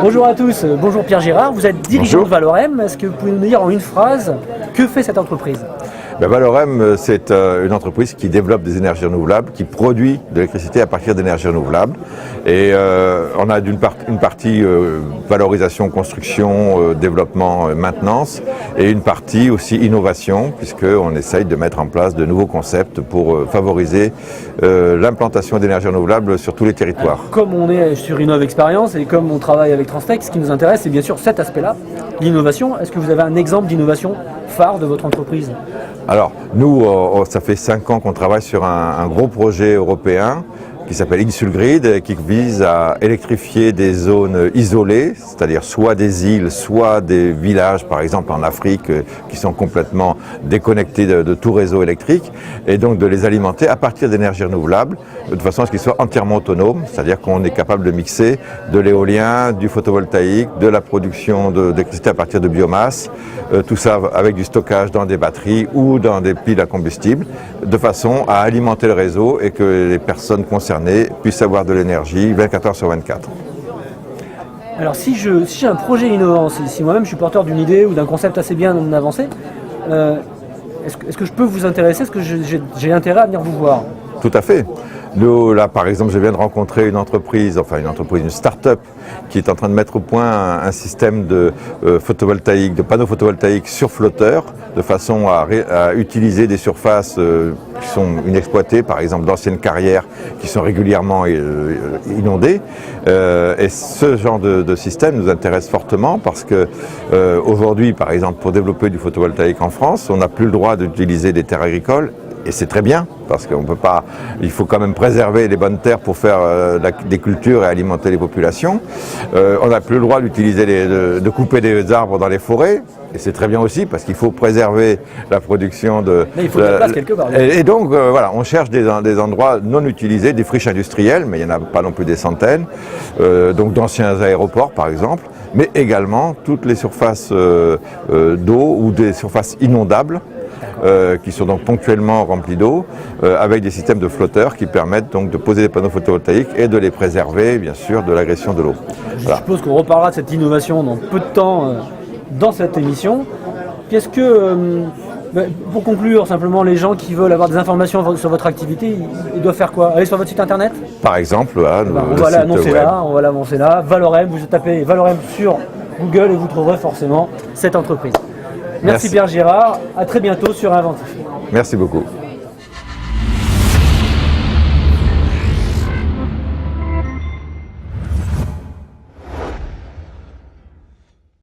Bonjour à tous, bonjour Pierre Girard, vous êtes dirigeant Bonjour. de Valorem. Est-ce que vous pouvez nous dire en une phrase que fait cette entreprise? Valorem, c'est une entreprise qui développe des énergies renouvelables, qui produit de l'électricité à partir d'énergies renouvelables. Et on a une partie valorisation, construction, développement, maintenance, et une partie aussi innovation, puisqu'on essaye de mettre en place de nouveaux concepts pour favoriser l'implantation d'énergies renouvelables sur tous les territoires. Alors, comme on est sur Innov Expérience et comme on travaille avec Transtech, ce qui nous intéresse, c'est bien sûr cet aspect-là, l'innovation. Est-ce que vous avez un exemple d'innovation phare de votre entreprise? Alors, nous, ça fait 5 ans qu'on travaille sur un gros projet européen qui s'appelle Insulgrid, qui vise à électrifier des zones isolées, c'est-à-dire soit des îles, soit des villages, par exemple en Afrique, qui sont complètement déconnectés de tout réseau électrique, et donc de les alimenter à partir d'énergies renouvelables, de façon à ce qu'ils soient entièrement autonomes, c'est-à-dire qu'on est capable de mixer de l'éolien, du photovoltaïque, de la production d'électricité à partir de biomasse, tout ça avec du stockage dans des batteries ou dans des piles à combustible, de façon à alimenter le réseau et que les personnes concernées puissent avoir de l'énergie 24 heures sur 24. Alors si j'ai un projet innovant, si moi-même je suis porteur d'une idée ou d'un concept assez bien avancé, est-ce que je peux vous intéresser? Est-ce que j'ai intérêt à venir vous voir? Tout à fait. Nous, là, par exemple, je viens de rencontrer une start-up qui est en train de mettre au point un système de photovoltaïque, de panneaux photovoltaïques sur flotteurs, de façon à utiliser des surfaces qui sont inexploitées, par exemple d'anciennes carrières qui sont régulièrement inondées. Et ce genre de système nous intéresse fortement parce que aujourd'hui, par exemple, pour développer du photovoltaïque en France, on n'a plus le droit d'utiliser des terres agricoles. Et c'est très bien, parce qu'on peut pas, il faut quand même préserver les bonnes terres pour faire des cultures et alimenter les populations. On n'a plus le droit d'utiliser de couper des arbres dans les forêts, et c'est très bien aussi, parce qu'il faut préserver la production de... Mais il faut de la place quelque part. Et donc, voilà, on cherche des endroits non utilisés, des friches industrielles, mais il n'y en a pas non plus des centaines, donc d'anciens aéroports par exemple, mais également toutes les surfaces d'eau ou des surfaces inondables, qui sont donc ponctuellement remplis d'eau, avec des systèmes de flotteurs qui permettent donc de poser des panneaux photovoltaïques et de les préserver, bien sûr, de l'agression de l'eau. Je suppose qu'on reparlera de cette innovation dans peu de temps dans cette émission. Qu'est-ce que, pour conclure, simplement, les gens qui veulent avoir des informations sur votre activité, ils doivent faire quoi? Aller sur votre site internet? Par exemple, là, on va l'annoncer là, Valorem, vous tapez Valorem sur Google et vous trouverez forcément cette entreprise. Merci Pierre Girard, à très bientôt sur Inventif. Merci beaucoup.